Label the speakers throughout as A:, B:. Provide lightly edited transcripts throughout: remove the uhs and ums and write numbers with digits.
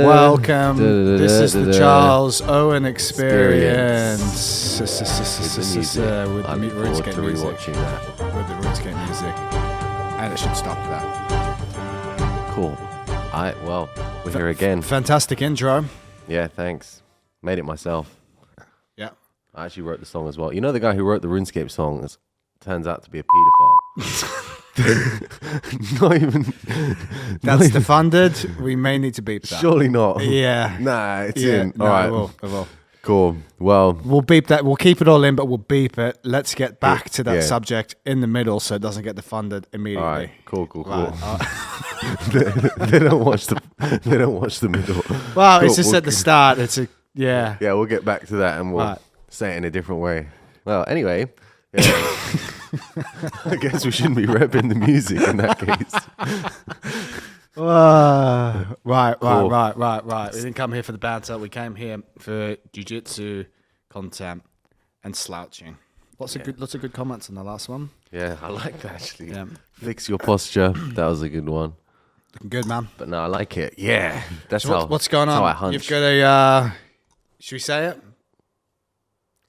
A: Welcome. This is the Charles Owen experience. With the Runescape music. With the Runescape music. And it should stop that.
B: Cool. Well, we're here again.
A: Fantastic intro.
B: Yeah, thanks. Made it myself.
A: Yeah.
B: I actually wrote the song as well. You know the guy who wrote the Runescape song turns out to be a paedophile. Not even.
A: That's defunded. We may need to beep that.
B: Surely not.
A: Yeah.
B: Nah, it's in.
A: No,
B: all right.
A: I will.
B: Cool. Well,
A: we'll beep that. We'll keep it all in, but we'll beep it. Let's get back to that subject in the middle so it doesn't get defunded immediately.
B: All right. Cool.
A: Right.
B: They don't watch the middle.
A: Well, cool. It's just at the start. It's a yeah.
B: Yeah, we'll get back to that and we'll say it in a different way. Well, anyway. Yeah. I guess we shouldn't be repping the music in that case.
A: Right. We didn't come here for the banter. We came here for Jiu Jitsu content and slouching. Lots of good comments on the last one.
B: Yeah, I like that actually. Yeah. Fix your posture. That was a good one.
A: Looking good, man.
B: But no, I like it. Yeah, that's
A: so what's going on?
B: How I hunch.
A: You've got a. Should we say it?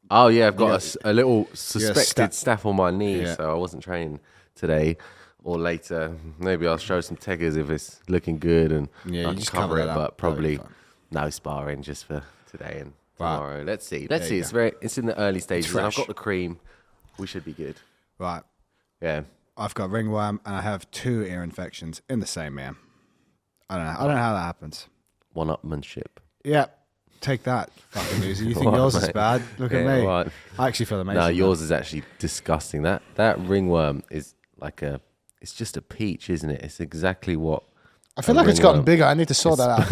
B: Oh yeah, I've got a little suspected staph on my knee, so I wasn't training today or later. Maybe I'll show some teggers if it's looking good and I can cover it, but probably no sparring just for today and tomorrow. Let's see. It's in the early stages. And I've got the cream. We should be good.
A: Right.
B: Yeah.
A: I've got ringworm and I have 2 ear infections in the same ear. I don't know how that happens.
B: One-upmanship.
A: Yeah. Take that, fucking loser. You think yours is bad? Look at me. Right. I actually feel amazing.
B: No, yours is actually disgusting. That ringworm is like it's just a peach, isn't it? It's exactly what.
A: I feel like it's gotten bigger. I need to sort that out.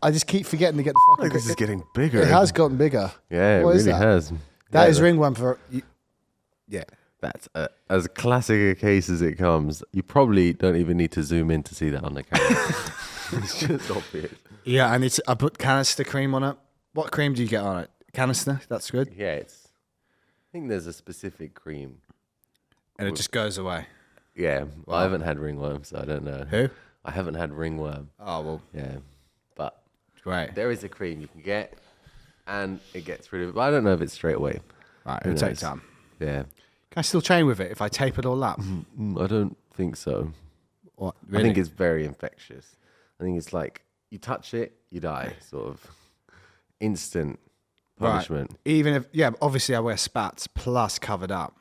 A: I just keep forgetting to get the fucking.
B: This is getting bigger.
A: It has gotten bigger.
B: Yeah, it really has.
A: That is ringworm for. Yeah.
B: That's as classic a case as it comes. You probably don't even need to zoom in to see that on the camera. It's just obvious.
A: Yeah, I put canister cream on it. What cream do you get on it? Canister? That's good.
B: Yeah, I think there's a specific cream.
A: And it just goes away.
B: Yeah, I haven't had ringworm, so I don't know.
A: Who?
B: I haven't had ringworm.
A: Oh, well.
B: Yeah, but
A: great.
B: There is a cream you can get, and it gets rid of it, but I don't know if it's straight away.
A: Right, it'll take time.
B: Yeah.
A: Can I still train with it if I tape it all up?
B: I don't think so.
A: What? Really?
B: I think it's very infectious. I think it's like, you touch it, you die, sort of instant punishment.
A: Right. Even if, obviously I wear spats plus covered up.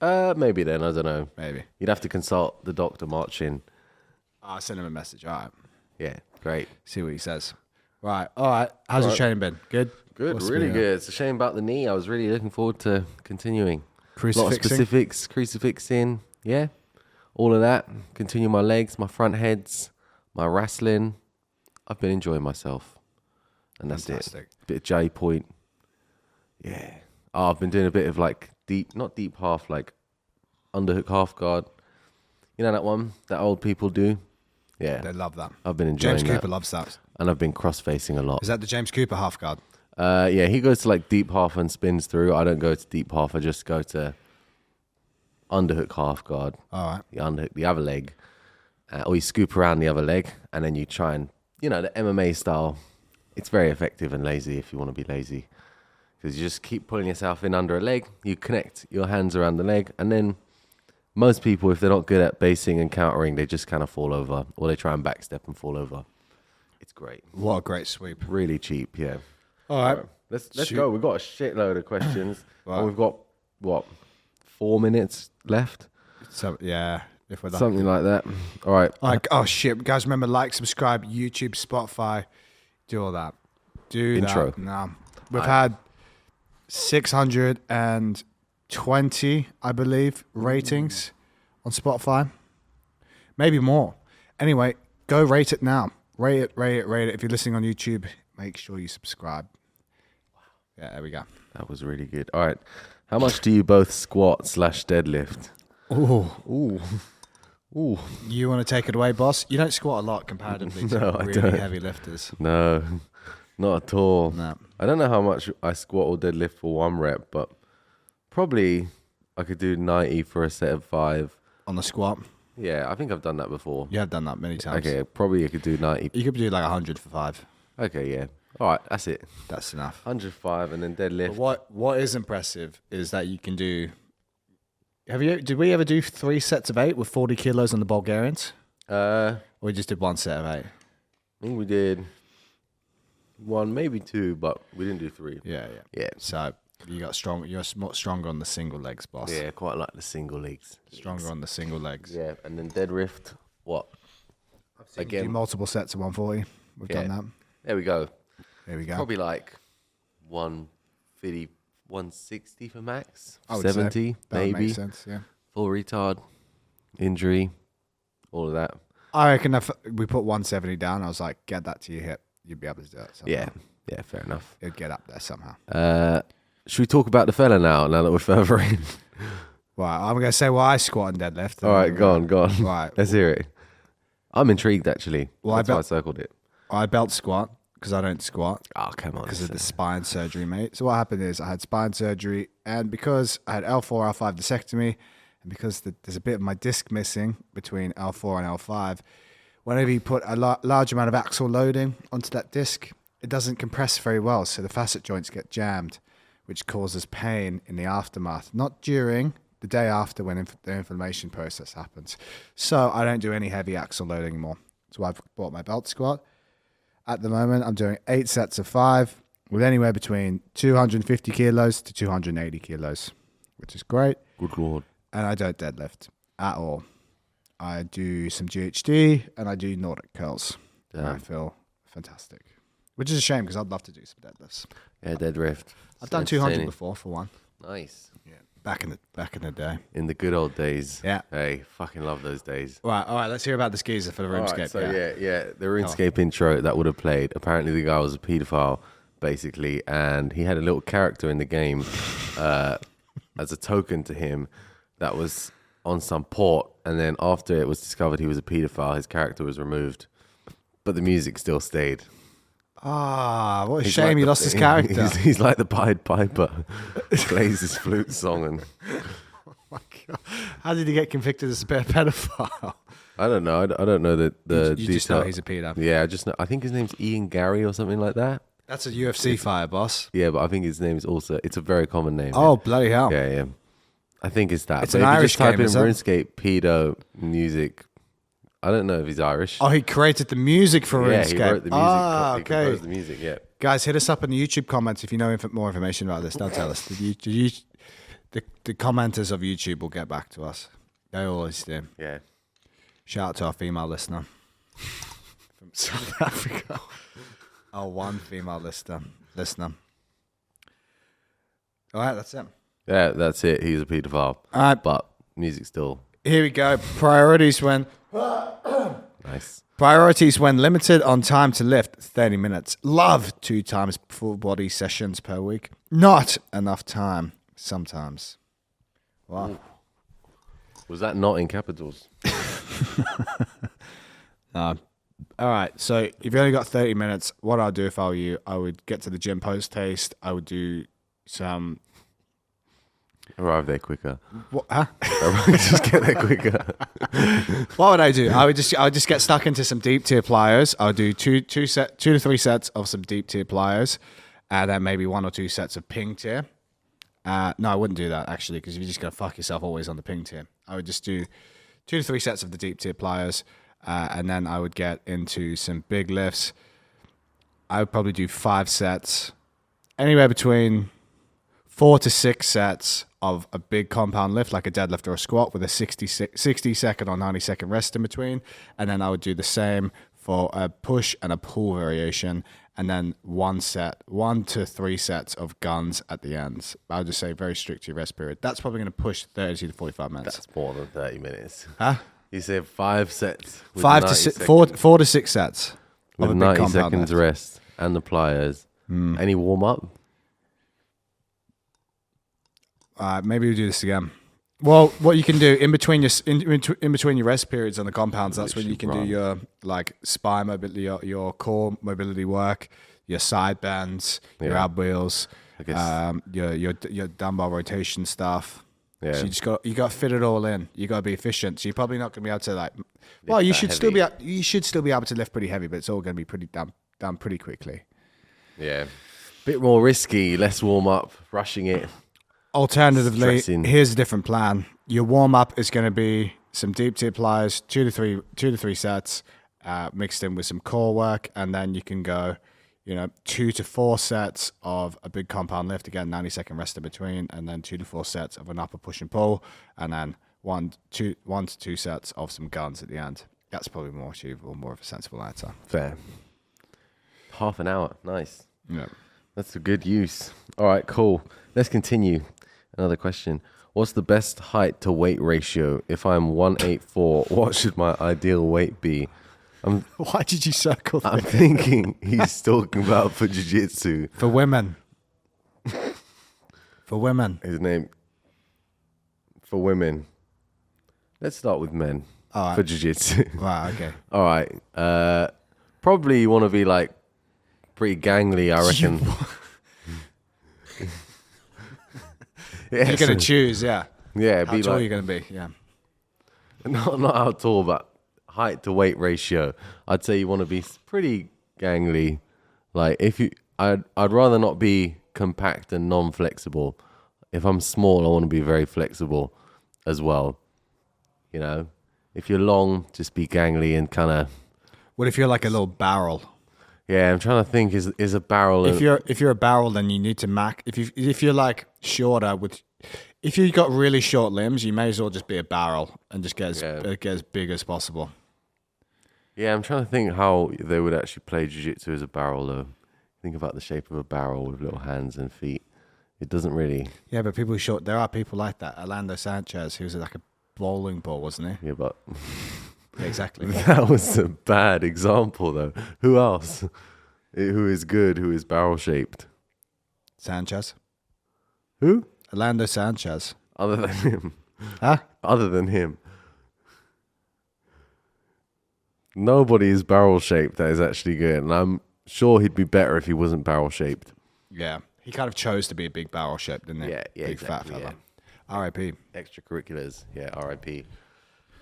B: Maybe then, I don't know.
A: Maybe.
B: You'd have to consult the doctor marching.
A: I'll send him a message. All right.
B: Yeah, great.
A: See what he says. Right. All right. How's your training been? Good?
B: Good, really good. It's a shame about the knee. I was really looking forward to continuing.
A: Crucifixing?
B: A lot of specifics, crucifixing, yeah. All of that. Continue my legs, my front heads, my wrestling. I've been enjoying myself, and that's it. Bit of J point, yeah. Oh, I've been doing a bit of like not deep half, like underhook half guard. You know that one that old people do? Yeah,
A: they love that.
B: I've been enjoying
A: James Cooper loves that,
B: and I've been cross facing a lot.
A: Is that the James Cooper half guard?
B: Yeah, he goes to like deep half and spins through. I don't go to deep half. I just go to underhook half guard.
A: All right.
B: You underhook the other leg, or you scoop around the other leg, and then you try and. You know, the MMA style, it's very effective and lazy if you want to be lazy. Because you just keep pulling yourself in under a leg, you connect your hands around the leg, and then most people, if they're not good at basing and countering, they just kind of fall over, or they try and backstep and fall over. It's great.
A: What a great sweep.
B: Really cheap, yeah.
A: All right.
B: Let's go. We've got a shitload of questions. Right. And we've got, 4 minutes left?
A: So, yeah. If we're
B: something like that. All right.
A: Oh shit, guys! Remember, like, subscribe, YouTube, Spotify, do all that.
B: Intro.
A: That. No, we've had 620, I believe, ratings on Spotify. Maybe more. Anyway, go rate it now. Rate it. If you're listening on YouTube, make sure you subscribe. Yeah, there we go.
B: That was really good. All right. How much do you both squat / deadlift?
A: Ooh. You want to take it away, boss? You don't squat a lot comparatively to really heavy lifters.
B: No, not at all.
A: No.
B: I don't know how much I squat or deadlift for 1 rep, but probably I could do 90 for a set of 5.
A: On the squat?
B: Yeah, I think I've done that before.
A: You have done that many times.
B: Okay, probably I could do 90.
A: You could do like 100 for 5.
B: Okay, yeah. All right, that's it.
A: That's enough.
B: 105 and then deadlift.
A: But what is impressive is that you can do. Did we ever do 3 sets of 8 with 40 kilos on the Bulgarians? Or we just did 1 set of 8?
B: I think we did 1, maybe 2, but we didn't do 3.
A: Yeah. So you got strong. You're stronger on the single legs, boss.
B: Yeah, quite like the single legs.
A: Stronger on the single legs.
B: Yeah, and then deadlift. What?
A: Again, do multiple sets of 140. We've done that.
B: There we go.
A: There we go.
B: Probably like 150, 160 for max.
A: I would
B: 70,
A: say that
B: maybe.
A: makes sense. Yeah.
B: Full retard, injury, all of that.
A: I reckon if we put 170 down, I was like, get that to your hip. You'd be able to do it. Somehow.
B: Yeah, fair enough.
A: It'd get up there somehow.
B: Should we talk about the fella now that we're further in?
A: Right, I'm going to say I squat and deadlift.
B: All right, go on.
A: Right.
B: Let's hear it. I'm intrigued, actually.
A: Well,
B: That's why I circled it.
A: I belt squat because I don't squat.
B: Oh, come on.
A: Because of the spine surgery, mate. So what happened is I had spine surgery, and because I had L4, L5 discectomy, and because there's a bit of my disc missing between L4 and L5, whenever you put a large amount of axial loading onto that disc, it doesn't compress very well, so the facet joints get jammed, which causes pain in the aftermath. Not during, the day after when the inflammation process happens. So I don't do any heavy axial loading anymore. So I've bought my belt squat. At the moment, I'm doing 8 sets of 5 with anywhere between 250 kilos to 280 kilos, which is great.
B: Good Lord.
A: And I don't deadlift at all. I do some GHD and I do Nordic curls. And I feel fantastic, which is a shame because I'd love to do some deadlifts.
B: Yeah, deadlift.
A: I've done 200 before for one.
B: Nice.
A: Yeah, back in the day.
B: In the good old days.
A: Yeah.
B: Hey, fucking love those days.
A: Right, all right. Let's hear about the skeezer for the Runescape.
B: Right, so the Runescape intro that would have played. Apparently, the guy was a paedophile, basically, and he had a little character in the game as a token to him that was on some port. And then after it was discovered he was a paedophile, his character was removed, but the music still stayed.
A: Ah, what a
B: He's
A: shame
B: like
A: he lost his character.
B: He's like the Pied Piper, plays his flute song, and
A: Oh my God. How did he get convicted as a pedophile?
B: I don't know. I don't know the
A: You just know
B: detail.
A: he's a pedo.
B: Yeah, I just know. I think his name's Ian Gary or something like that.
A: That's a UFC fighter, boss.
B: Yeah, but I think his name is also. It's a very common name.
A: Oh, bloody hell.
B: Yeah. I think it's that.
A: It's
B: but
A: an
B: if you
A: Irish
B: just type
A: game,
B: in
A: is it?
B: RuneScape pedo music, I don't know if he's Irish.
A: Oh, he created the music for
B: yeah,
A: RuneScape.
B: he wrote the music.
A: Ah,
B: He
A: okay.
B: composed the music. Yeah.
A: Guys, hit us up in the YouTube comments if you know more information about this. Don't tell us. The commenters of YouTube will get back to us. They always do.
B: Yeah.
A: Shout out to our female listener from South Africa. Our one female listener. All right, that's it.
B: Yeah, that's it. He's a paedophile.
A: All right,
B: But music still
A: here we go. Priorities when limited on time to lift, 30 minutes. Love 2 times full body sessions per week. Not enough time sometimes. Wow.
B: Was that not in capitals?
A: All right, so if you only got 30 minutes, what I'd do if I were you, I would get to the gym post-haste. I would do some...
B: Arrive there quicker.
A: What, huh?
B: Just get there quicker.
A: What would I do? I would just get stuck into some deep tier plyos. I would do 2 to 3 sets of some deep tier plyos, and then maybe 1 or 2 sets of ping tier. No, I wouldn't do that actually, because you're just gonna fuck yourself always on the ping tier. I would just do 2 to 3 sets of the deep tier plyos, and then I would get into some big lifts. I would probably do 5 sets, anywhere between 4 to 6 sets of a big compound lift, like a deadlift or a squat, with a 60 second or 90 second rest in between. And then I would do the same for a push and a pull variation. And then 1 to 3 sets of guns at the ends. I would just say very strict to your rest period. That's probably going to push 30 to 45 minutes.
B: That's more than 30 minutes.
A: Huh?
B: You said 5 sets. With
A: 4 to 6 sets.
B: With
A: of a big
B: 90
A: compound
B: seconds
A: lift.
B: rest and the pliers. Any warm up?
A: Maybe we'll do this again. Well, what you can do in between your rest periods on the compounds, that's when you can do your like spine mobility, your core mobility work, your side bends, your ab wheels,
B: I guess.
A: your dumbbell rotation stuff.
B: Yeah.
A: So you got to fit it all in. You got to be efficient. So you're probably not going to be able to like. Well,
B: Lift
A: you
B: that
A: should
B: heavy.
A: still be able to lift pretty heavy, but it's all going to be pretty done pretty quickly.
B: Yeah. Bit more risky, less warm up, rushing it.
A: Alternatively,
B: Stressing.
A: here's a different plan. Your warm up is going to be some deep tip pliers, two to three sets, mixed in with some core work, and then you can go, 2 to 4 sets of a big compound lift. Again, 90-second rest in between, and then 2 to 4 sets of an upper push and pull, and then 1 to 2 sets of some guns at the end. That's probably more achievable, more of a sensible answer.
B: Fair. Half an hour. Nice.
A: Yeah.
B: That's a good use. All right, cool. Let's continue. Another question. What's the best height to weight ratio? If I'm 184, what should my ideal weight be?
A: Why did you circle that?
B: I'm thinking he's talking about for jiu-jitsu.
A: For women. For women.
B: His name. For women. Let's start with men.
A: All right.
B: For jiu-jitsu.
A: Right, okay.
B: All right. Probably you want to be like pretty gangly, I reckon. Yeah,
A: You're going to choose, yeah.
B: Yeah,
A: How
B: be
A: tall
B: like
A: are you going to be? Yeah.
B: not how tall, but height to weight ratio. I'd say you want to be pretty gangly. Like I'd rather not be compact and non-flexible. If I'm small, I want to be very flexible as well. If you're long, just be gangly and kind of.
A: What if you're like a little barrel?
B: Yeah, I'm trying to think. Is a barrel?
A: If you're a barrel, then you need to if you're like shorter if you've got really short limbs, you may as well just be a barrel and just get as big as possible.
B: Yeah, I'm trying to think how they would actually play jiu-jitsu as a barrel though. Think about the shape of a barrel with little hands and feet. It doesn't really.
A: Yeah, but there are people like that. Orlando Sanchez, he was like a bowling ball, wasn't he?
B: Yeah, but
A: Yeah, exactly.
B: that was a bad example though. Who else? Who is good? Who is barrel shaped?
A: Sanchez.
B: Who?
A: Orlando Sanchez.
B: Other than him.
A: Huh?
B: Other than him. Nobody is barrel shaped that is actually good. And I'm sure he'd be better if he wasn't barrel shaped.
A: Yeah. He kind of chose to be a big barrel shape, didn't he?
B: Yeah,
A: big
B: exactly,
A: fat fella.
B: yeah.
A: R.I.P.
B: Extracurriculars. Yeah, RIP.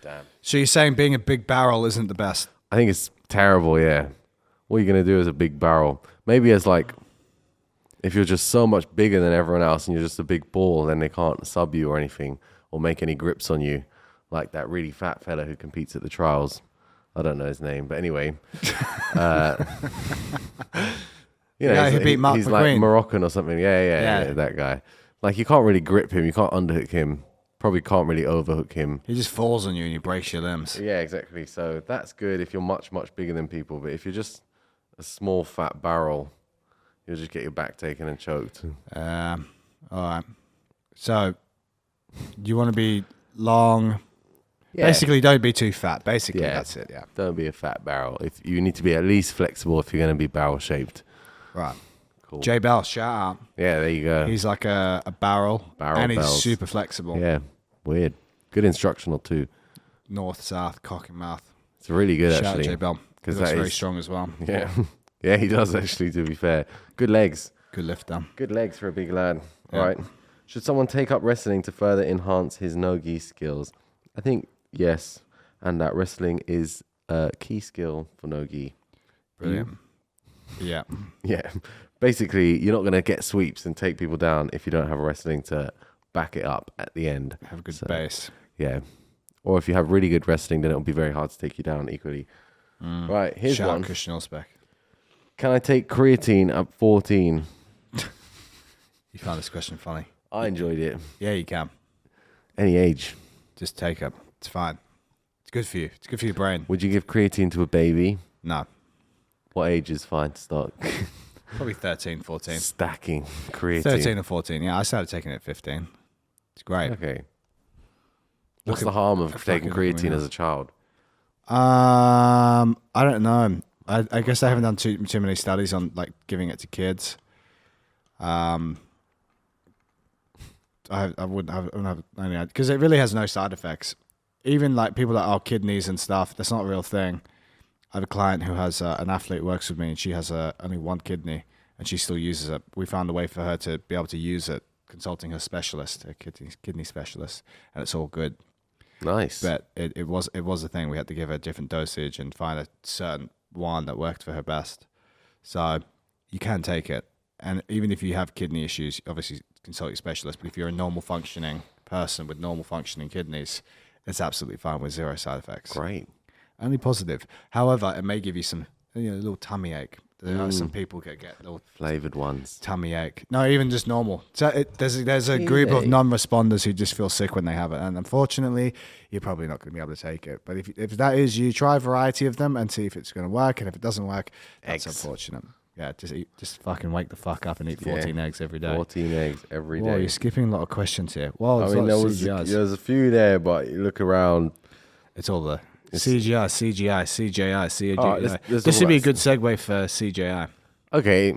B: Damn.
A: So you're saying being a big barrel isn't the best?
B: I think it's terrible, yeah. What are you going to do as a big barrel? Maybe as like, if you're just so much bigger than everyone else and you're just a big ball, then they can't sub you or anything or make any grips on you. Like that really fat fella who competes at the trials. I don't know his name, but anyway.
A: He beat Mark
B: he's
A: McQueen.
B: like Moroccan or something. Yeah, that guy. Like you can't really grip him. You can't underhook him. Probably can't really overhook him.
A: He just falls on you and you breaks your limbs.
B: Yeah, exactly. So that's good if you're much, much bigger than people. But if you're just a small, fat barrel, you'll just get your back taken and choked.
A: All right. So you want to be long.
B: Yeah.
A: Basically, don't be too fat. Basically,
B: Yeah.
A: that's it. Yeah.
B: Don't be a fat barrel. If you need to be at least flexible if you're going to be barrel shaped.
A: Right.
B: Cool.
A: Jay Bell, shout out.
B: Yeah, there you go.
A: He's like a barrel.
B: Barrel
A: and he's
B: bells.
A: super flexible.
B: Yeah, weird. Good instructional too.
A: North, south, cock and mouth.
B: It's really good
A: Shout out
B: actually.
A: Jay Bell. He
B: Because
A: looks
B: that
A: very
B: is
A: strong as well.
B: Yeah, yeah, he does actually. To be fair, good legs.
A: Good lifter.
B: Good legs for a big lad.
A: Yeah.
B: All right. Should someone take up wrestling to further enhance his no-gi skills? I think yes, and that wrestling is a key skill for no-gi.
A: Brilliant. Yeah.
B: Yeah. Basically, you're not going to get sweeps and take people down if you don't have wrestling to back it up at the end.
A: Have a good
B: So,
A: base.
B: Yeah. Or if you have really good wrestling, then it'll be very hard to take you down equally. Right, here's
A: Shout
B: one.
A: out Christian Osbeck.
B: Can I take creatine at 14?
A: You found this question funny.
B: I enjoyed it.
A: Yeah, you can.
B: Any age.
A: Just take it. It's fine. It's good for you. It's good for your brain.
B: Would you give creatine to a baby?
A: No.
B: What age is fine to start
A: Probably 13, 14.
B: stacking creatine?
A: 13 or 14. Yeah, I started taking it at 15. It's great.
B: Okay. What's
A: Look
B: the
A: at-
B: harm of
A: fucking
B: taking
A: look at me
B: creatine
A: now.
B: as a child?
A: I don't know. I guess I haven't done too many studies on like giving it to kids. I wouldn't have any idea because it really has no side effects. Even like people that are kidneys and stuff, that's not a real thing. I have a client who has an athlete who works with me, and she has only one kidney, and she still uses it. We found a way for her to be able to use it consulting her specialist, a kidney specialist, and it's all good.
B: Nice.
A: But it was a thing. We had to give her a different dosage and find a certain one that worked for her best. So you can take it. And even if you have kidney issues, obviously consult your specialist. But if you're a normal functioning person with normal functioning kidneys, it's absolutely fine with zero side effects.
B: Great.
A: Only positive. However, it may give you some, a little tummy ache. There are some people get little
B: Flavored ones.
A: tummy ache. No, even just normal. So there's a group of non-responders who just feel sick when they have it, and unfortunately, you're probably not going to be able to take it. But if that is you, try a variety of them and see if it's going to work. And if it doesn't work, that's unfortunate. Yeah, just fucking wake the fuck up and eat 14 eggs every day. 14
B: eggs every day.
A: Whoa, you're skipping a lot of questions here. Well,
B: I mean, there's a few there, but you look around.
A: It's all the CJI, CJI. This would be a good segue for CJI.
B: Okay.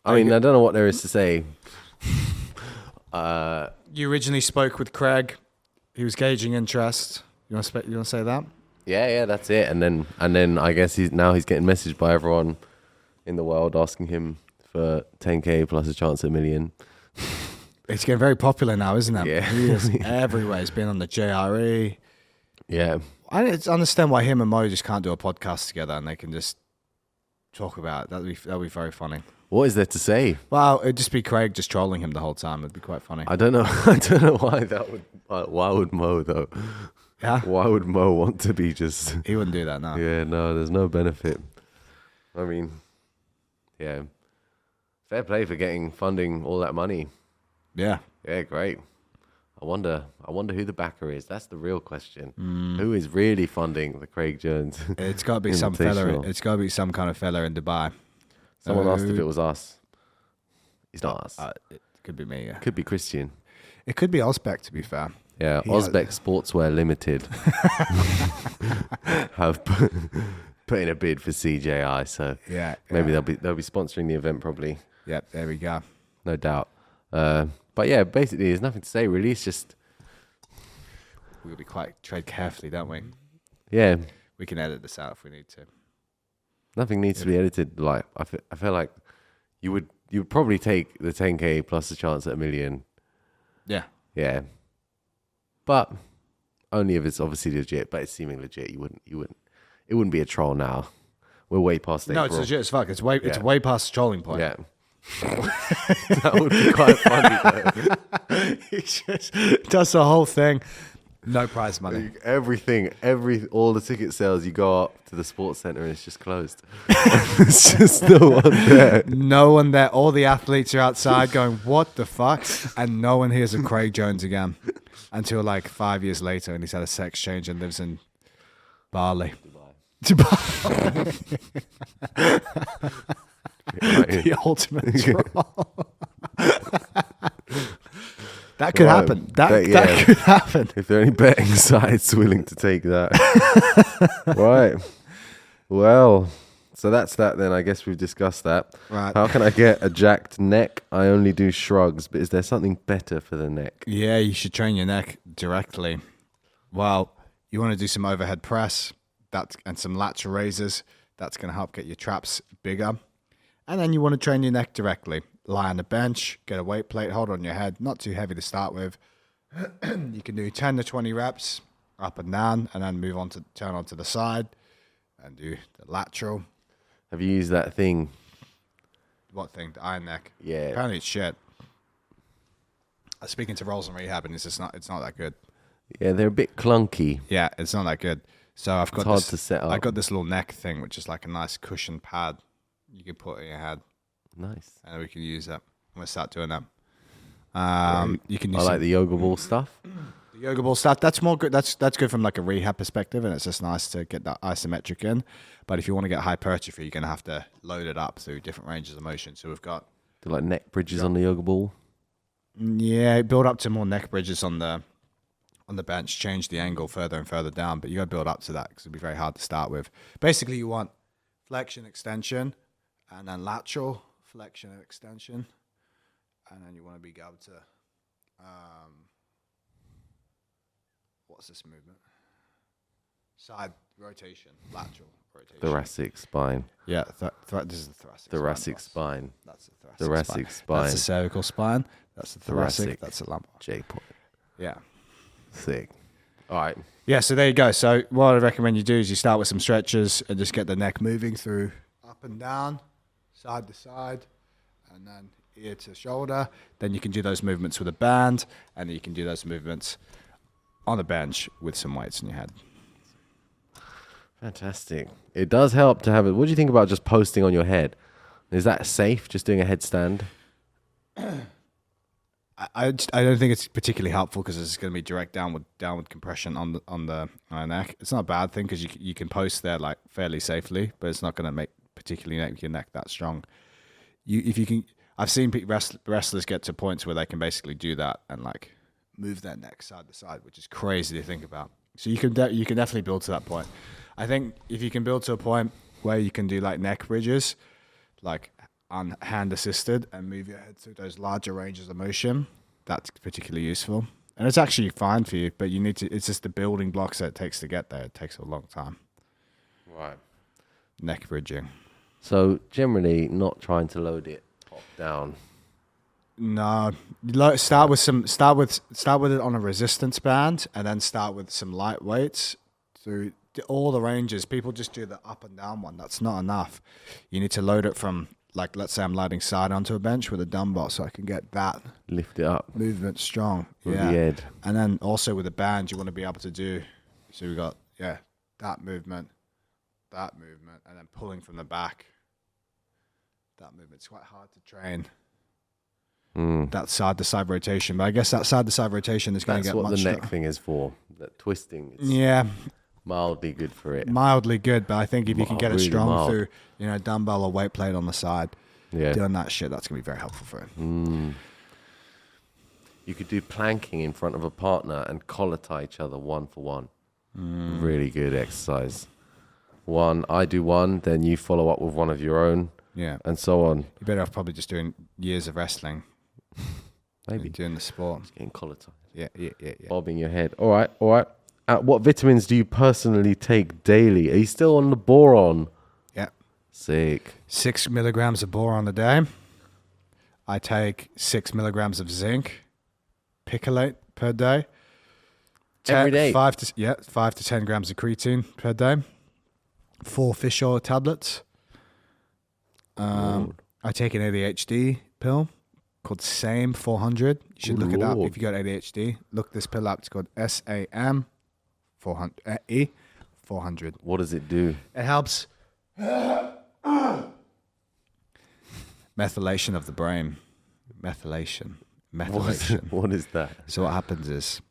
B: I mean, I don't know what there is to say.
A: You originally spoke with Craig. He was gauging interest. You want to say that?
B: Yeah, that's it. And then I guess he's getting messaged by everyone in the world asking him for 10K plus a chance at $1 million.
A: It's getting very popular now, isn't it?
B: Yeah.
A: He is everywhere. He's been on the JRE.
B: Yeah.
A: I don't understand why him and Mo just can't do a podcast together and they can just talk about it. That'd be very funny.
B: What is there to say?
A: Well, it'd just be Craig just trolling him the whole time. It'd be quite funny.
B: I don't know. I don't know why that would. Why would Mo though?
A: Yeah.
B: Why would Mo want to be just?
A: He wouldn't do that now.
B: Yeah, no. There's no benefit. I mean, yeah. Fair play for getting funding all that money.
A: Yeah.
B: Yeah, great. I wonder who the backer is. That's the real question. Who is really funding the Craig Jones?
A: It's got to be some fella. It's got to be some kind of fella in Dubai.
B: Someone asked if it was us. It's not us.
A: It could be me. Yeah.
B: Could be Christian.
A: It could be Ozbek, to be fair.
B: Yeah, Ozbek Sportswear Limited have put in a bid for CJI. So
A: yeah,
B: maybe they'll be sponsoring the event probably.
A: Yep, there we go.
B: No doubt. But yeah, basically, there's nothing to say really. It's just
A: we'll be quite tread carefully, don't we?
B: Yeah,
A: we can edit this out if we need to.
B: Nothing needs to be edited. Like I feel like you would probably take the 10K plus a chance at $1 million.
A: Yeah.
B: Yeah. But only if it's obviously legit. But it's seeming legit. You wouldn't. It wouldn't be a troll now. We're way past April.
A: No, it's legit as fuck. It's way past the trolling point.
B: Yeah. That would be quite funny though.
A: He just does the whole thing. No prize money.
B: All the ticket sales, you go up to the sports center and it's just closed. It's just no one there.
A: No one there. All the athletes are outside going, what the fuck? And no one hears of Craig Jones again until like 5 years later and he's had a sex change and lives in Bali. Dubai. The ultimate troll. That could happen. That could happen.
B: If there are any betting sites willing to take that. Right. Well, so that's that then. I guess we've discussed that.
A: Right.
B: How can I get a jacked neck? I only do shrugs, but is there something better for the neck?
A: Yeah, you should train your neck directly. Well, you want to do some overhead press and some lateral raises. That's going to help get your traps bigger. And then you want to train your neck directly. Lie on the bench, get a weight plate, hold on your head, not too heavy to start with. You can do 10 to 20 reps up and down, and then turn onto the side and do the lateral.
B: Have you used that thing?
A: What thing? The iron neck?
B: Yeah.
A: Apparently it's shit. I was speaking to Rolls and Rehab, and it's not that good.
B: Yeah, they're a bit clunky.
A: Yeah, it's not that good. So
B: It's hard to set up.
A: I got this little neck thing, which is like a nice cushion pad you can put in your head.
B: Nice.
A: And we can use that. I'm going to start doing that. You can use
B: I like the yoga ball stuff.
A: The yoga ball stuff. That's more good. That's good from like a rehab perspective, and it's just nice to get that isometric in. But if you want to get hypertrophy, you're going to have to load it up through different ranges of motion. So we've got
B: like neck bridges on the yoga ball.
A: Yeah, build up to more neck bridges on the bench. Change the angle further and further down, but you got to build up to that because it'll be very hard to start with. Basically, you want flexion, extension, and then lateral. Flexion and extension, and then you want to be able to what's this movement? Side rotation, lateral rotation.
B: Thoracic spine.
A: Yeah, this is the thoracic
B: spine.
A: That's the
B: thoracic spine.
A: That's the cervical spine. That's the thoracic. That's the lumbar.
B: J point.
A: Yeah.
B: Sick. All right.
A: Yeah, so there you go. So what I recommend you do is you start with some stretches and just get the neck moving through up and down, side to side, and then ear to shoulder. Then you can do those movements with a band, and then you can do those movements on a bench with some weights in your head.
B: Fantastic. It does help to have it. What do you think about just posting on your head? Is that safe, just doing a headstand?
A: I don't think it's particularly helpful because it's going to be direct downward compression on the neck. It's not a bad thing because you can post there like fairly safely, but it's not going to make your neck that strong. If you can, I've seen wrestlers get to points where they can basically do that and like move their neck side to side, which is crazy to think about. So you can definitely build to that point. I think if you can build to a point where you can do like neck bridges, like on hand assisted, and move your head through those larger ranges of motion, that's particularly useful. And it's actually fine for you, but you need to. It's just the building blocks that it takes to get there. It takes a long time.
B: Right.
A: Neck bridging.
B: So generally, not trying to load it top down.
A: No, start with it on a resistance band, and then start with some light weights through all the ranges. People just do the up and down one. That's not enough. You need to load it from, like, let's say I'm loading side onto a bench with a dumbbell, so I can get that
B: lift it up
A: movement strong.
B: With the head.
A: And then also with a band, you want to be able to do. So we got that movement, and then pulling from the back. That movement's quite hard to train. That side to side rotation, but I guess that side to side rotation is going to get much.
B: That's what the neck thing is for. That twisting.
A: Yeah,
B: mildly good for it.
A: Mildly good, but I think if you can get it
B: really
A: strong
B: mild.
A: through, dumbbell or weight plate on the side,
B: Yeah.
A: doing that shit, that's going to be very helpful for it.
B: You could do planking in front of a partner and collar tie each other 1 for 1. Really good exercise. I do one, then you follow up with one of your own.
A: Yeah.
B: And so on.
A: You're better off probably just doing years of wrestling.
B: Maybe.
A: Doing the sport.
B: Just getting collar tied.
A: Yeah.
B: Bobbing your head. All right. What vitamins do you personally take daily? Are you still on the boron?
A: Yeah.
B: Sick.
A: 6 milligrams of boron a day. I take 6 milligrams of zinc, picolate per day.
B: Every day?
A: 5 to 10 grams of creatine per day. 4 fish oil tablets. I take an ADHD pill called SAME 400. You should look it up if you got ADHD. Look this pill up. It's called SAM 400. 400.
B: What does it do?
A: It helps methylation of the brain. Methylation.
B: What is that?
A: So what happens is,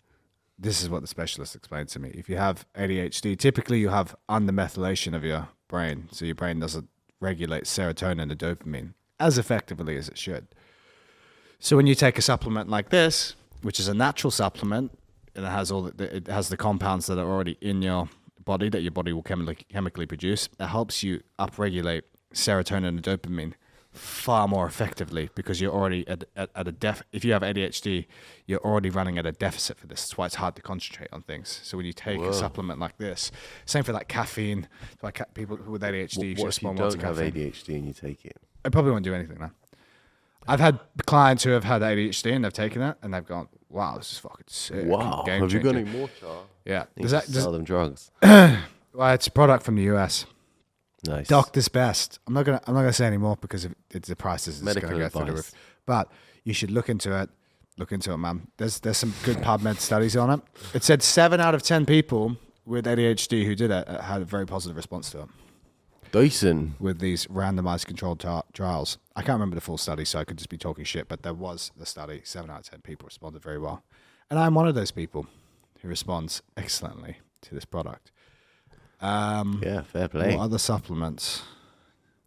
A: this is what the specialist explained to me. If you have ADHD, typically you have undermethylation of your brain. So your brain doesn't regulate serotonin and dopamine as effectively as it should. So when you take a supplement like this, which is a natural supplement, and it has the compounds that are already in your body that your body will chemically produce, it helps you upregulate serotonin and dopamine far more effectively because you're already at a if you have ADHD, you're already running at a deficit for this. That's why it's hard to concentrate on things. So when you take a supplement like this, same for like caffeine. Like people with ADHD,
B: What if you don't have ADHD and you take it?
A: I probably won't do anything now. I've had clients who have had ADHD and they've taken it and they've gone, "Wow, this is fucking sick."
B: Wow,
A: Game
B: have you got
A: changer.
B: any more, Char?
A: Yeah.
B: Sell them drugs.
A: Well, it's a product from the US.
B: Nice.
A: Doctor's best. I'm not gonna say any more because it's the prices is
B: Medical
A: going to go through the
B: advice.
A: roof. But you should look into it. Look into it, man. There's some good PubMed studies on it. It said 7 out of 10 people with ADHD who did it had a very positive response to it
B: Dyson.
A: with these randomized controlled trials. I can't remember the full study, so I could just be talking shit. But there was the study. 7 out of 10 people responded very well, and I'm one of those people who responds excellently to this product.
B: Yeah, fair play.
A: What other supplements?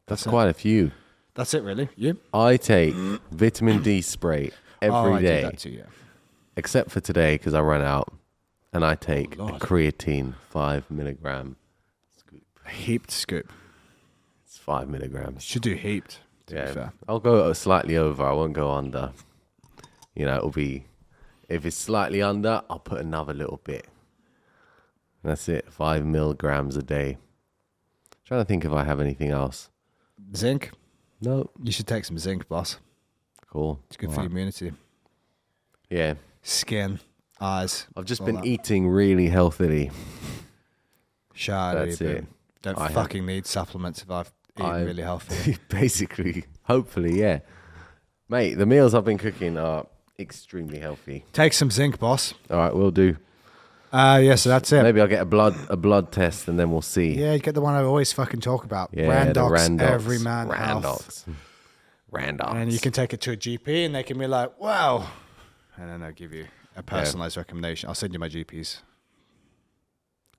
B: That's quite a few.
A: That's it, really. You?
B: I take vitamin D spray every day,
A: I do that too, yeah.
B: except for today because I ran out, and I take a
A: Lord.
B: creatine 5 milligram scoop.
A: Heaped scoop.
B: It's 5 milligrams.
A: Should do heaped, to be fair.
B: I'll go slightly over. I won't go under. It'll be, if it's slightly under, I'll put another little bit. That's it. 5 milligrams a day. Trying to think if I have anything else.
A: Zinc.
B: No.
A: You should take some zinc, boss.
B: Cool.
A: It's good for your immunity.
B: Yeah.
A: skin, eyes.
B: I've just
A: all
B: been
A: that.
B: eating really healthily.
A: That's
B: it.
A: Don't
B: I
A: fucking need supplements if I've eaten really healthy.
B: Basically, hopefully, yeah. Mate, the meals I've been cooking are extremely healthy.
A: Take some zinc, boss.
B: All right, we'll do.
A: So that's it.
B: Maybe I'll get a blood test and then we'll see.
A: Yeah, you get the one I always fucking talk about.
B: Yeah, the
A: Randox,
B: Randox.
A: every man health.
B: Randox.
A: And you can take it to a GP and they can be like, wow. And then they'll give you a personalized recommendation. I'll send you my GP's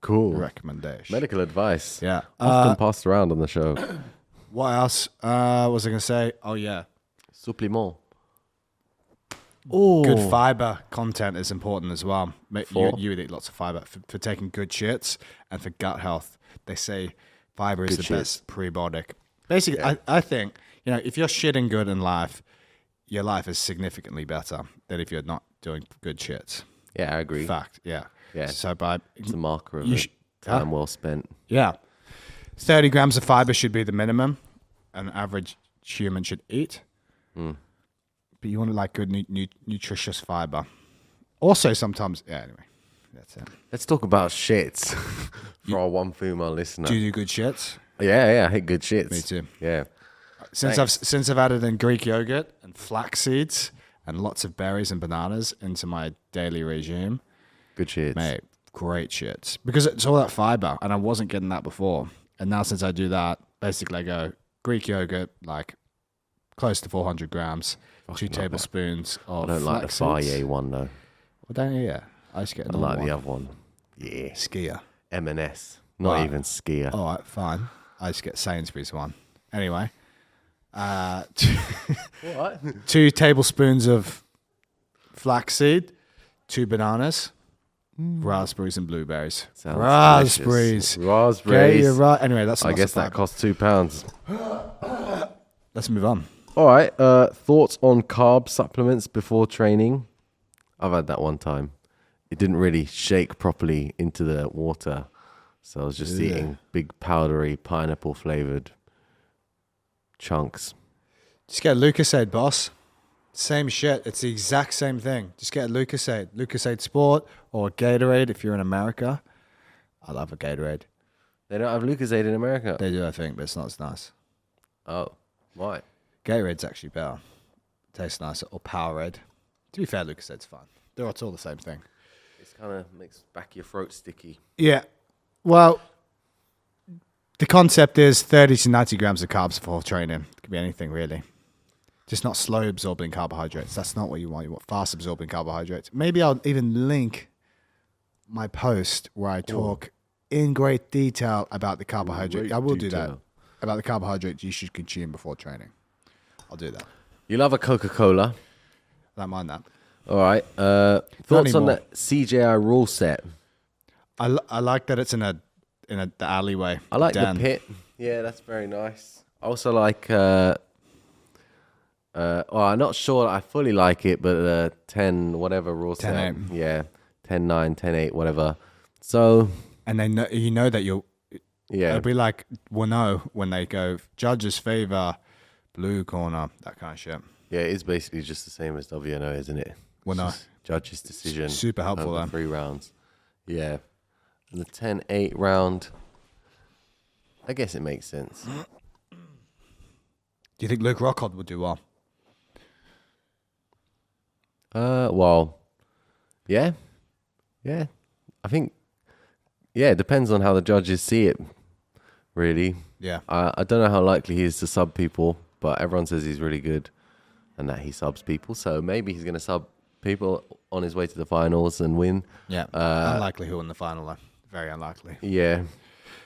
B: Cool.
A: recommendation.
B: Medical advice.
A: Yeah.
B: Often passed around on the show.
A: What else was I going to say? Oh, yeah.
B: Supplement.
A: Good fiber content is important as well.
B: For?
A: You would eat lots of fiber for taking good shits and for gut health. They say fiber is the best prebiotic. Basically, I think, if you're shitting good in life, your life is significantly better than if you're not doing good shits.
B: Yeah, I agree.
A: Fact, yeah.
B: Yeah.
A: So
B: It's a marker of time well spent.
A: Yeah. 30 grams of fiber should be the minimum an average human should eat. But you want to like good, nutritious fiber. Also, sometimes, anyway, that's it.
B: Let's talk about shits for our one female listener.
A: Do you do good shits?
B: Yeah, I hate good shits.
A: Me too.
B: Yeah.
A: Since I've added in Greek yogurt and flax seeds and lots of berries and bananas into my daily regime,
B: Good shits.
A: mate, great shits. Because it's all that fiber, and I wasn't getting that before. And now since I do that, basically I go Greek yogurt, like close to 400 grams, 2 tablespoons of
B: I don't like the
A: flax seeds.
B: Faye one though.
A: Well, don't you? Yeah. I just get
B: I
A: another
B: like
A: one.
B: the other one. Yeah.
A: Skier.
B: M&S. Not
A: Right.
B: even skier.
A: All right, fine. I just get Sainsbury's one. Anyway,
B: What?
A: 2 tablespoons of flaxseed, 2 bananas, raspberries and blueberries.
B: Sounds
A: Raspberries.
B: delicious. Raspberries.
A: Anyway, that's
B: I guess that costs £2.
A: Let's move on.
B: All right. Thoughts on carb supplements before training? I've had that one time. It didn't really shake properly into the water. So I was just eating big powdery pineapple flavored chunks.
A: Just get Lucozade, boss. Same shit. It's the exact same thing. Just get Lucozade. Lucozade Sport or Gatorade if you're in America. I love a Gatorade.
B: They don't have Lucozade in America.
A: They do, I think, but it's not as nice.
B: Oh, why?
A: Gatorade's actually better. Tastes nicer. Or Powerade. To be fair, Lucosade's fine. It's all the same thing.
B: It kind of makes back of your throat sticky.
A: Yeah. Well, the concept is 30 to 90 grams of carbs before training. It could be anything, really. Just not slow absorbing carbohydrates. That's not what you want. You want fast absorbing carbohydrates. Maybe I'll even link my post where I talk in great detail about the carbohydrate. I will do that. About the carbohydrates you should consume before training. I'll do that.
B: You love a Coca-Cola.
A: I don't mind that.
B: All right. Thoughts on
A: anymore.
B: the CJI Ruleset?
A: I like that it's in the alleyway.
B: I like
A: den.
B: the pit. Yeah, that's very nice. I also like. I'm not sure I fully like it, but 10 whatever Ruleset.
A: 10-8.
B: Yeah, 10-9, 10-8, whatever. So
A: And they know that you'll.
B: yeah,
A: It'll be like no when they go judges favor blue corner, that kind of shit.
B: yeah, it's basically just the same as WNO, isn't it?
A: Well, no.
B: Just judge's decision.
A: Super helpful,
B: over
A: then.
B: 3 rounds. Yeah, and the 10-8 round. I guess it makes sense.
A: Do you think Luke Rockhold would do well?
B: Well, yeah. I think, yeah, it depends on how the judges see it, really.
A: Yeah.
B: I don't know how likely he is to sub people, but everyone says he's really good and that he subs people. So maybe he's going to sub people on his way to the finals and win.
A: Yeah. Unlikely who in the final, though. Very unlikely.
B: Yeah.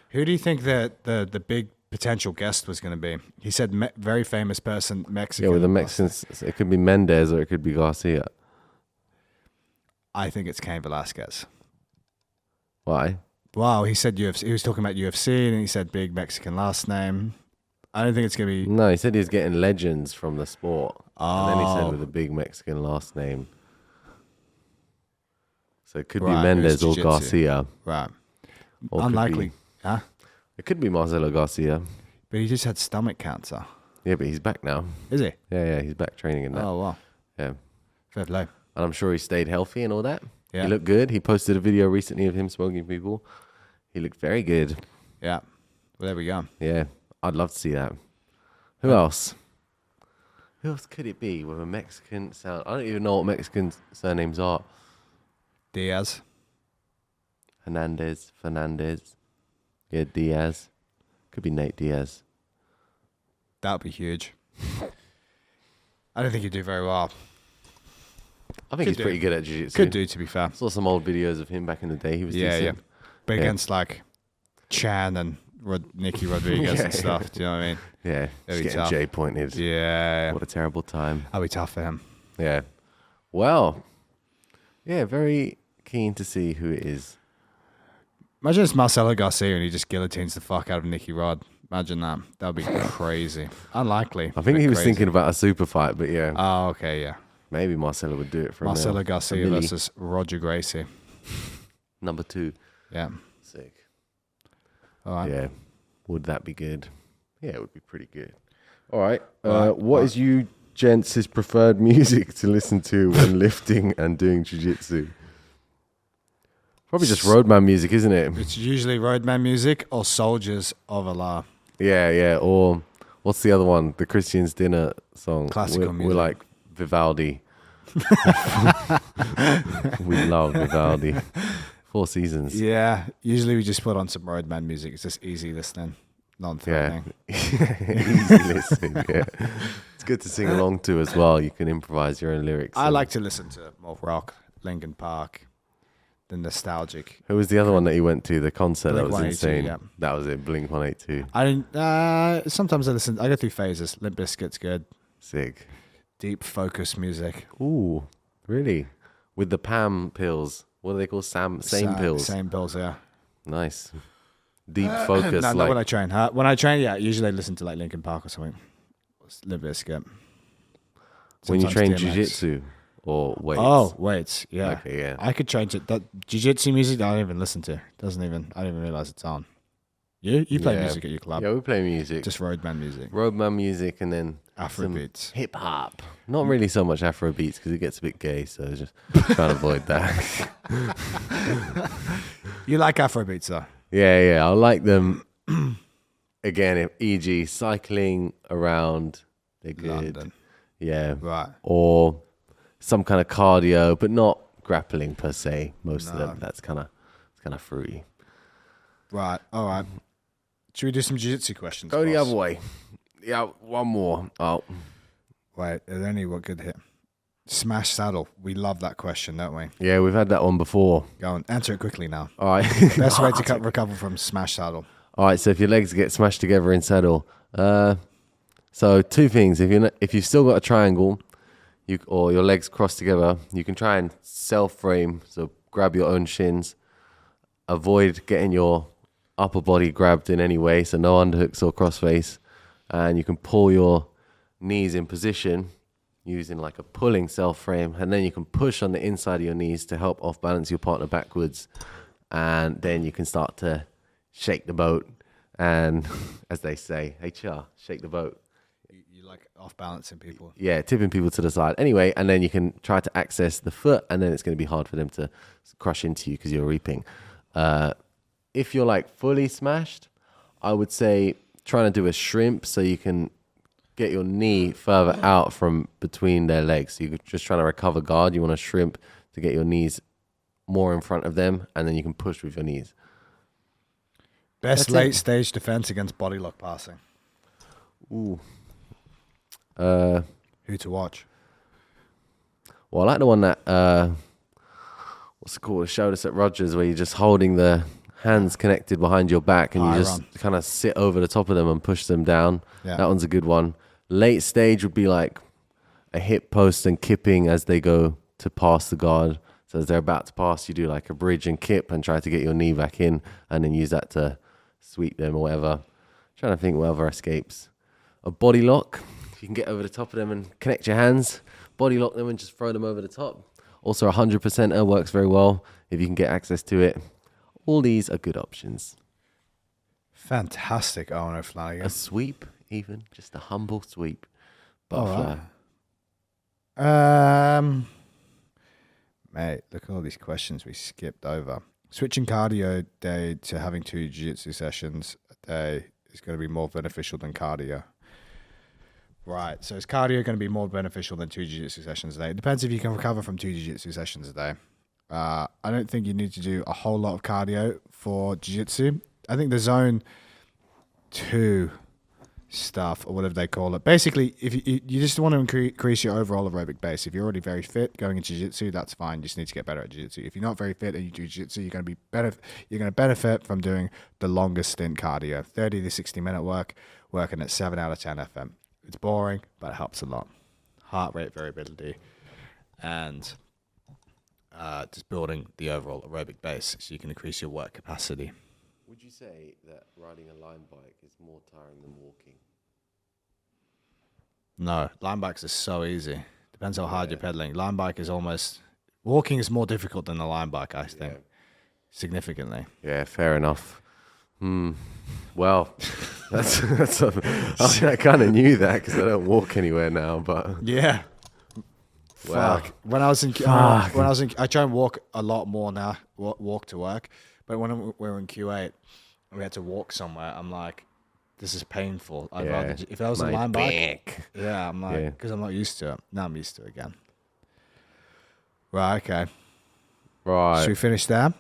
A: Who do you think the big potential guest was going to be? He said very famous person, Mexican.
B: Yeah, with the Mexicans, it could be Mendez or it could be Garcia.
A: I think it's Cain Velasquez.
B: Why?
A: Wow, he said UFC. He was talking about UFC and he said big Mexican last name. I don't think it's going to be...
B: No, he said he's getting legends from the sport. And then he
A: Oh.
B: said with a big Mexican last name. So it could be
A: Right,
B: Mendez
A: who's
B: or
A: jiu-jitsu.
B: Garcia.
A: Right.
B: Or could
A: Unlikely.
B: be-
A: Huh?
B: It could be Marcelo Garcia.
A: But he just had stomach cancer.
B: Yeah, but he's back now.
A: Is he?
B: Yeah, he's back training in that.
A: Oh, wow.
B: Yeah.
A: Fair play.
B: And I'm sure he stayed healthy and all that.
A: Yeah.
B: He looked good. He posted a video recently of him smoking people. He looked very good.
A: Yeah. Well, there we go.
B: Yeah. I'd love to see that. Who else? Who else could it be with a Mexican sound? I don't even know what Mexican surnames are.
A: Diaz.
B: Fernandez. Yeah, Diaz. Could be Nate Diaz.
A: That would be huge. I don't think he'd do very well.
B: I think he's pretty good at jiu-jitsu.
A: Could do, to be fair.
B: Saw some old videos of him back in the day. He was decent.
A: Yeah. But against like Chan and Nicky Rodriguez and stuff, do you know what I mean?
B: Yeah,
A: That'd be
B: getting
A: tough.
B: J-pointed.
A: Yeah.
B: What a terrible time.
A: That'd be tough for him.
B: Yeah. Well, yeah, very keen to see who it is.
A: Imagine it's Marcelo Garcia and he just guillotines the fuck out of Nicky Rod. Imagine that. That would be crazy. Unlikely.
B: I think he was
A: crazy.
B: thinking about a super fight, but yeah.
A: Oh, okay, yeah.
B: Maybe Marcelo would do it for
A: Marcelo Garcia versus Roger Gracie.
B: Number 2.
A: Yeah.
B: Sick.
A: All right.
B: Yeah. Would that be good? Yeah, it would be pretty good. All right. What is you gents' preferred music to listen to when lifting and doing jiu-jitsu? Probably just roadman music, isn't it?
A: It's usually roadman music or Soldiers of Allah.
B: Yeah. Or what's the other one? The Christian's Dinner song.
A: Classical music.
B: We're like Vivaldi. We love Vivaldi. 4 Seasons.
A: Yeah. Usually we just put on some roadman music. It's just easy listening. Non-threatening.
B: Easy listening, yeah. It's good to sing along to as well. You can improvise your own lyrics.
A: I like to listen to more rock, Linkin Park, the nostalgic.
B: Who was the other one that you went to? The concert that was
A: Blink-182,
B: insane.
A: yeah.
B: That was it. Blink-182.
A: I didn't. Sometimes I listen. I go through phases. Limp Bizkit's good.
B: Sick.
A: Deep focus music.
B: Ooh, really? With the Pam pills. What are they called? Same pills.
A: Same pills. Yeah.
B: Nice. Deep focus.
A: No,
B: like
A: not when I train. When I train, yeah, usually I listen to like Linkin Park or something. Limp Bizkit.
B: when you
A: Sometimes
B: train
A: DMX.
B: jiu-jitsu or weights.
A: Oh, weights. Yeah.
B: Okay, yeah.
A: I could change it. That jiu-jitsu music I don't even listen to. I didn't even realize it's on. You play
B: Yeah.
A: music at your club.
B: Yeah, we play music.
A: Just roadman music.
B: Roadman music and then some
A: Afrobeats.
B: hip hop. Not really so much Afro beats because it gets a bit gay, so just trying to avoid that.
A: You like Afrobeats though?
B: Yeah, I like them. Again, e.g., cycling around, they're good.
A: London.
B: Yeah,
A: Right.
B: or some kind of cardio, but not grappling per se. Most of them, that's kind of fruity.
A: Right. All right. Should we do some jiu-jitsu questions?
B: Go the
A: boss?
B: other way. Yeah, one more. Oh,
A: Wait, are there any what good hit? Smash saddle. We love that question, don't we?
B: yeah, we've had that one before.
A: Go on. Answer it quickly now.
B: All right.
A: Best way to recover from smash saddle.
B: All right, so if your legs get smashed together in saddle, so 2 things. If you've still got a triangle, or your legs crossed together, you can try and self-frame. So grab your own shins. Avoid getting your upper body grabbed in any way, so no underhooks or crossface. And you can pull your knees in position using like a pulling self-frame, and then you can push on the inside of your knees to help off-balance your partner backwards. And then you can start to shake the boat, and as they say, HR, shake the boat.
A: You like off-balancing people.
B: Yeah, tipping people to the side. Anyway, and then you can try to access the foot, and then it's going to be hard for them to crush into you because you're reaping. If you're like fully smashed, I would say trying to do a shrimp so you can get your knee further out from between their legs. So you're just trying to recover guard. You want to shrimp to get your knees more in front of them, and then you can push with your knees.
A: Best
B: That's
A: late stage defense against body lock passing.
B: Ooh.
A: Who to watch?
B: Well, I like the one that, what's it called? Showed us at Rogers, where you're just holding the hands connected behind your back and you just kind of sit over the top of them and push them down.
A: Yeah.
B: That one's a good one. Late stage would be like a hip post and kipping as they go to pass the guard. So as they're about to pass, you do like a bridge and kip and try to get your knee back in and then use that to sweep them or whatever. Trying to think what other escapes. A body lock. You can get over the top of them and connect your hands. Body lock them and just throw them over the top. Also, a 100%er works very well if you can get access to it. All these are good options.
A: Fantastic, Owen O'Flanagan.
B: A sweep, even. Just a humble sweep. Butterfly.
A: Right. Mate, look at all these questions we skipped over. Switching cardio day to having 2 jiu-jitsu sessions a day is going to be more beneficial than cardio. Right, so is cardio going to be more beneficial than 2 jiu-jitsu sessions a day? It depends if you can recover from 2 jiu-jitsu sessions a day. I don't think you need to do a whole lot of cardio for jiu-jitsu. I think the zone 2 stuff, or whatever they call it, basically, if you just want to increase your overall aerobic base. If you're already very fit going into jiu-jitsu, that's fine. You just need to get better at jiu-jitsu. If you're not very fit and you do jiu-jitsu, you're going to be better. You're going to benefit from doing the longest stint cardio, 30 to 60-minute working at 7 out of 10 FM. It's boring, but it helps a lot. Heart rate variability, and just building the overall aerobic base so you can increase your work capacity.
B: Would you say that riding a line bike is more tiring than walking?
A: No, line bikes are so easy. Depends how hard you're pedaling. Line bike is walking is more difficult than the line bike, I think, significantly.
B: Yeah, fair enough. Well, I kind of knew that because I don't walk anywhere now. But
A: yeah,
B: wow.
A: Fuck. When I was in, I try and walk a lot more now. Walk to work, but when we were in Q8, we had to walk somewhere. I'm like, this is painful. I'd rather if I was a line bike. Yeah, I'm like, because I'm not used to it. Now I'm used to it again. Right. Okay.
B: Right.
A: Should we finish there?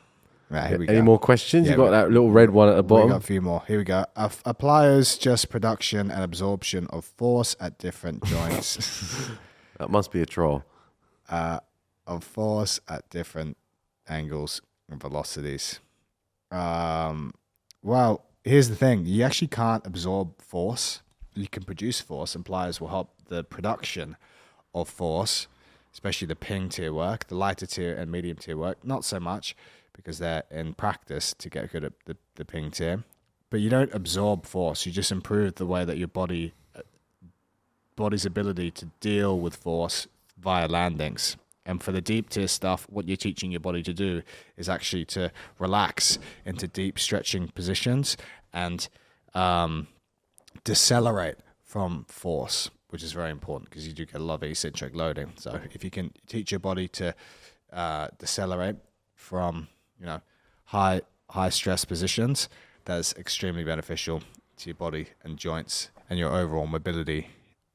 A: Right, here we go.
B: Any more questions? You got that little red one at the bottom?
A: We got a few more. Here we go. Appliers just production and absorption of force at different joints.
B: That must be a troll.
A: Of force at different angles and velocities. Well, here's the thing. You actually can't absorb force. You can produce force, and pliers will help the production of force, especially the ping tier work, the lighter tier and medium tier work. Not so much, because they're in practice to get good at the ping tier. But you don't absorb force. You just improve the way that your body's ability to deal with force via landings. And for the deep tier stuff, what you're teaching your body to do is actually to relax into deep stretching positions and decelerate from force, which is very important because you do get a lot of eccentric loading. So if you can teach your body to decelerate from high stress positions, that's extremely beneficial to your body and joints and your overall mobility,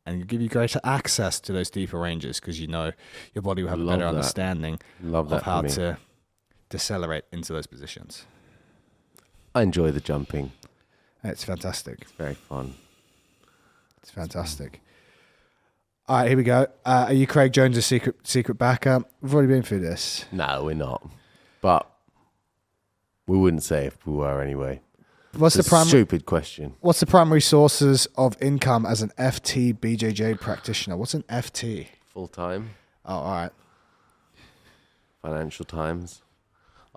A: and give you greater access to those deeper ranges because your body will have a better understanding of how to decelerate into those positions.
B: I enjoy the jumping.
A: It's fantastic.
B: It's very fun.
A: It's fantastic. All right, here we go. Are you Craig Jones' secret backup? We've already been through this.
B: No, we're not. But we wouldn't say if we were anyway.
A: What's
B: it's
A: the
B: stupid question.
A: What's the primary sources of income as an FT BJJ practitioner? What's an FT?
B: Full time.
A: Oh, all right.
B: Financial Times.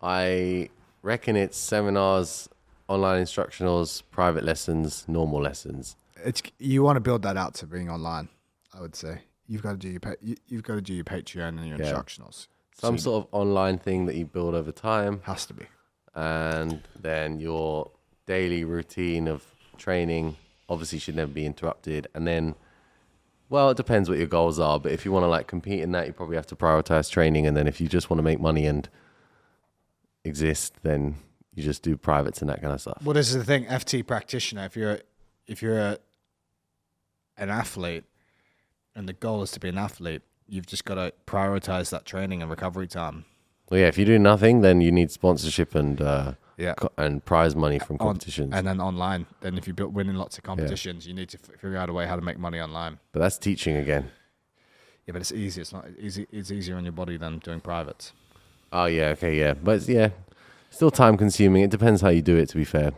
B: I reckon it's seminars, online instructionals, private lessons, normal lessons.
A: You want to build that out to being online, I would say. You've got to do your Patreon and your instructionals.
B: Some sort of online thing that you build over time.
A: Has to be.
B: And then your daily routine of training obviously should never be interrupted. And then, well, it depends what your goals are. But if you want to compete in that, you probably have to prioritize training. And then if you just want to make money and exist, then you just do privates and that kind of stuff.
A: Well, this is the thing, FT practitioner. If you're an athlete and the goal is to be an athlete, you've just got to prioritize that training and recovery time.
B: Well, yeah, if you do nothing, then you need sponsorship and prize money from competitions.
A: And then online. Then if you're winning lots of competitions, you need to figure out a way how to make money online.
B: But that's teaching again.
A: Yeah, but it's easy. It's not easy. It's easier on your body than doing privates.
B: Oh, yeah. Okay, yeah. But still time consuming. It depends how you do it, to be fair.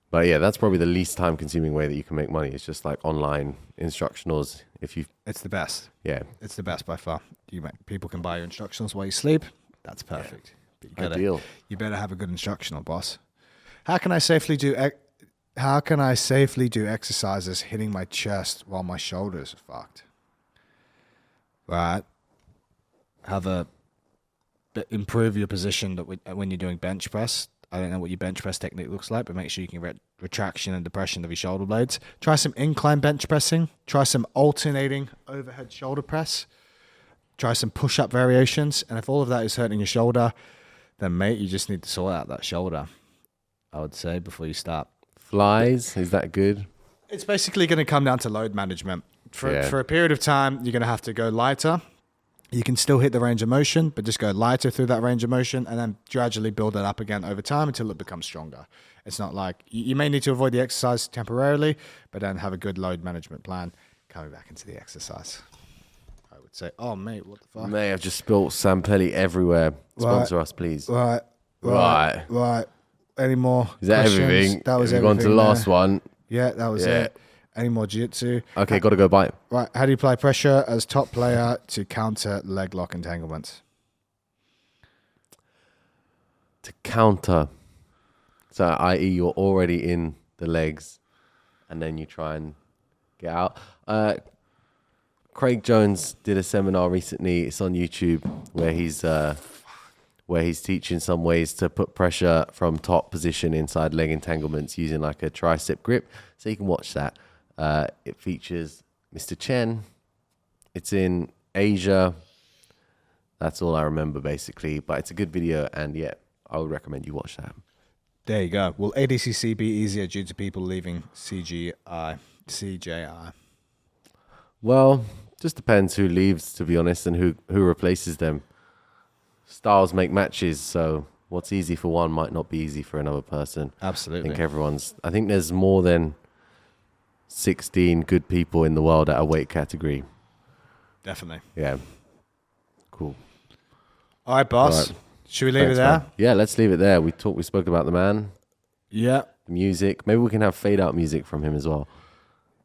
B: But yeah, that's probably the least time consuming way that you can make money. It's just online instructionals. It's
A: the best.
B: Yeah.
A: It's the best by far. People can buy your instructionals while you sleep. That's perfect. Yeah.
B: Ideal.
A: You better have a good instructional, boss. How can I safely do exercises hitting my chest while my shoulders are fucked? Right. Improve your position when you're doing bench press. I don't know what your bench press technique looks like, but make sure you can get retraction and depression of your shoulder blades. Try some incline bench pressing. Try some alternating overhead shoulder press. Try some push-up variations. And if all of that is hurting your shoulder, then, mate, you just need to sort out that shoulder, I would say, before you start.
B: Flies, is that good?
A: It's basically going to come down to load management. For a period of time, you're going to have to go lighter. You can still hit the range of motion, but just go lighter through that range of motion and then gradually build it up again over time until it becomes stronger. It's not like you may need to avoid the exercise temporarily, but then have a good load management plan coming back into the exercise. I would say, oh, mate, what the fuck?
B: Mate, I've just spilt Sampelli everywhere. Sponsor us, please.
A: Right. Any more
B: Is that
A: questions?
B: everything?
A: That was
B: We've
A: everything.
B: gone to the last one.
A: Yeah, that was it. Any more jiu-jitsu?
B: Okay, got to go bite.
A: Right. How do you apply pressure as top player to counter leg lock entanglements?
B: To counter. So, i.e., you're already in the legs and then you try and get out. Craig Jones did a seminar recently. It's on YouTube where he's teaching some ways to put pressure from top position inside leg entanglements using like a tricep grip. So you can watch that. It features Mr. Chen. It's in Asia. That's all I remember basically. But it's a good video, and yeah, I would recommend you watch that.
A: There you go. Will ADCC be easier due to people leaving CJI?
B: Well, just depends who leaves, to be honest, and who replaces them. Styles make matches, so what's easy for one might not be easy for another person.
A: Absolutely.
B: I think there's more than 16 good people in the world at a weight category.
A: Definitely.
B: Yeah. Cool.
A: All right, boss.
B: Right.
A: Should we leave it there?
B: Man. Yeah, let's leave it there. We spoke about the man.
A: Yeah.
B: The music. Maybe we can have fade out music from him as well.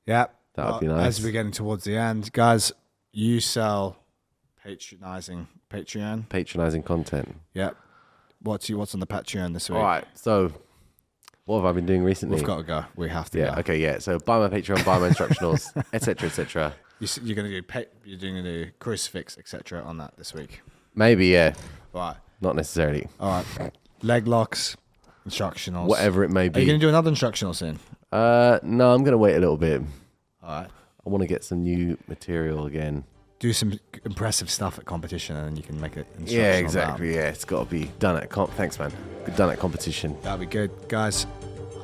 A: Yeah.
B: That would be nice.
A: As we're getting towards the end, guys, you sell patronizing
B: content.
A: Yeah. What's on the Patreon this week?
B: All right. So, what have I been doing recently?
A: We've got to go. We have to
B: go. Okay, yeah. So, buy my Patreon, buy my Instructionals, etc., etc.
A: You're going to do you're doing a crucifix, etc. on that this week.
B: Maybe, yeah.
A: Right.
B: Not necessarily.
A: All right. Leg locks, Instructionals.
B: Whatever it may be.
A: Are you going to do another Instructional soon?
B: No, I'm going to wait a little bit.
A: All right.
B: I want to get some new material again.
A: Do some impressive stuff at competition, and then you can make it.
B: Yeah, exactly. Yeah, it's got to be done at Thanks, man. Done at competition.
A: That'd be good, guys.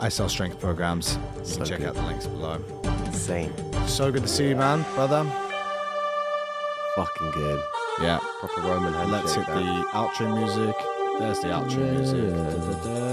A: I sell strength programs. You can check out the links below.
B: Insane.
A: So good to see you, man, brother.
B: Fucking good.
A: Yeah.
B: Proper Roman handshake.
A: Let's hit the outro music. There's the outro music.